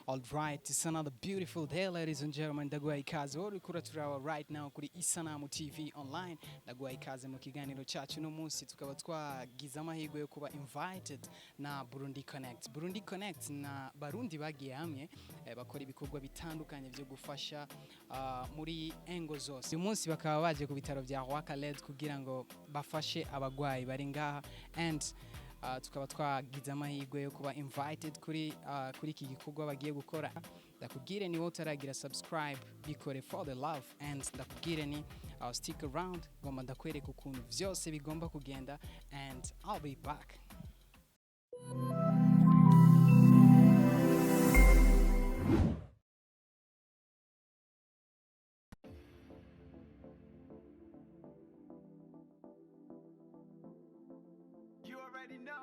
All right, it's another beautiful day, ladies and gentlemen. Ndagwaye ikaze wowe uriko uraturaba right now kuri Isanamu TV online. Ndagwaye ikaze mu kiganiro cyacu no munsi tukaba twagize amahirwe yo kuba invited na Burundi Connect. Burundi Connect na Barundi bagiye hamwe bakora ibikorwa bitandukanye byo gufasha muri engo zose. Uyu munsi bakaba baje ku bitaro bya Roi kugira ngo bafashe abagwayi bari ngaha and tukaba twagize amahirwe yo kuba invited kuri iki gikorwa bagiye gukora. Ndakubwire ni wowe utaragira subscribe bikore for the love and ndakubwire ni stick around ngomba ndakwereka ukuntu vyose bigomba kugenda and I'll be back. You already know.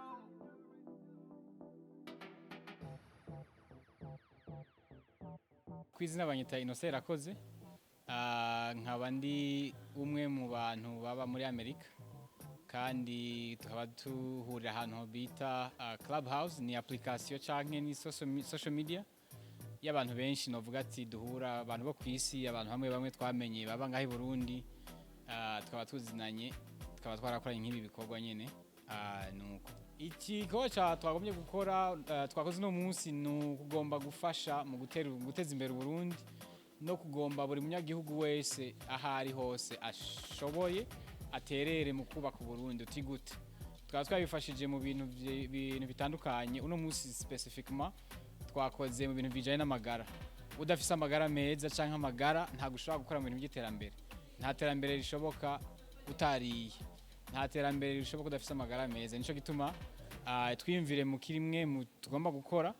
Kwizina banyita Innocent Irakoze nkaba ndi umwe mu bantu baba muri Amerika kandi tukaba tuhurira ahantu bita Clubhouse ni application canke ni social media y'abantu benshi novuga ati duhura abantu bo kwisi abantu hamwe bamwe twamenye baba ngaho i Burundi tukaba tuzinanye tukaba twarakoranye nk'ibi bikorwa nyene nuko iki kocha twagomye gukora twakoze no munsi no kugomba gufasha mu guteza imbere Burundi no kugomba buri munyagihugu wese ahari hose ashoboye aterere mu kubaka Burundi utigute twaba twabifashije mu bintu bitandukanye uno munsi specifically twakoze mu bintu bijanye n'amagara udafise amagara meza canke amagara nta gushobora gukora mu bintu by'iterambere nta terambere rishoboka utariye nta terambere rishoboka udafise amagara meza nico gituma twiyumvire mu kirimwe tugomba gukora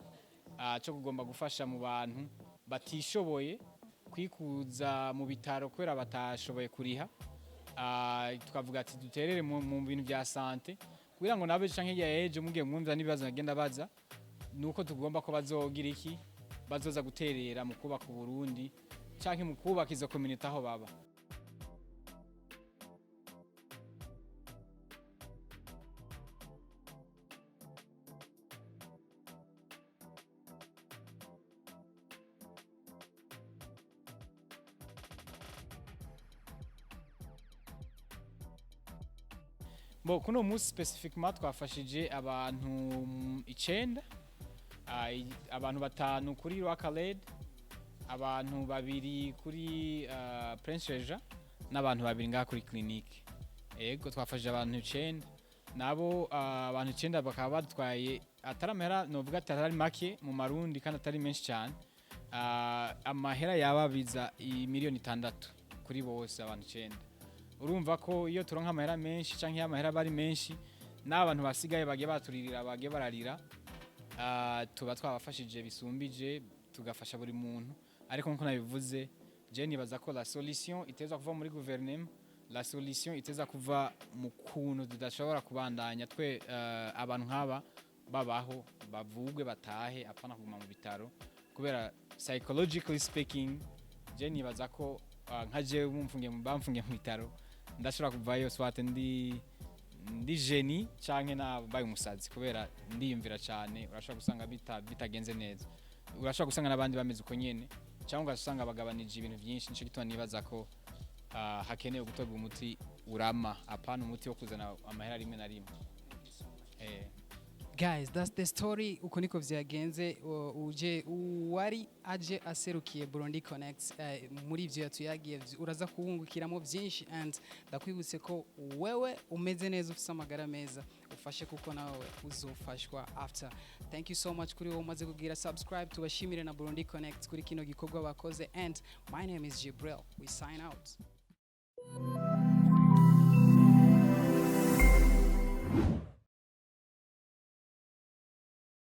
cyo kugomba gufasha mu bantu batishoboye kwikuza mu bitaro kwera batashoboye kuriha tukavuga ati duterere mu bintu bya santé kugira ngo nabe canke yaeje mugiye mwumva nibaza nagenda baza nuko tugomba ko bazogira iki bazoza guterera mu kubaka Burundi canke mu kubaka izo community aho baba. Bo kuno munsi specifically twafashije abantu 9 abantu 5 kuri Roi abantu 2 kuri Prince Regent n'abantu 2 ngaha kuri clinique ego twafashije abantu 9 nabo abantu 9 bakaba batwaye ataramera novuga atari make mu marundi kandi atari menshi cyane amahera yababiza miliyoni 6 kuri bose abantu 9 urumva ko iyo turonka amahera menshi canke amahera bari menshi n'abantu basigaye bagiye baturirira bagiye bararira tuba twabafashije bisumbije tugafasha buri muntu ariko nko nabivuze je nibaza ko la solution iteza kuva muri gouvernement la solution iteza kuva mu kuntu tudashobora kubandanya twe abantu nk'aba babaho bavugwe batahe apana kuguma mu bitaro kubera psychologically speaking je nibaza ko nkaje bamfungiye mu bitaro ndashobora kuvayo swate ndi geni canke nabaye umusazi kubera ndiyumvira cyane urashobora gusanga bitagenze neza urashobora gusanga nabandi bameze uko nyene cyangwa ugasanga bagabanije ibintu byinshi nico gituma nibaza ko hakenewe gutorwa umuti urama apana umuti wo kuzana amahera rimwe na rimwe. Guys, that's the story uko niko vyagenze uje wari aje aserukiye Burundi Connect muri ivyo yatuyagiye uraza kuhungukiramo byinshi and ndakwibutse ko wewe umeze neza ufise amagara meza ufashe kuko nawe uzofashwa after. Thank you so much kuri wowe umaze kugira subscribe tubashimire na Burundi Connect kuri kino gikorwa bakoze and my name is Jibril, we sign out.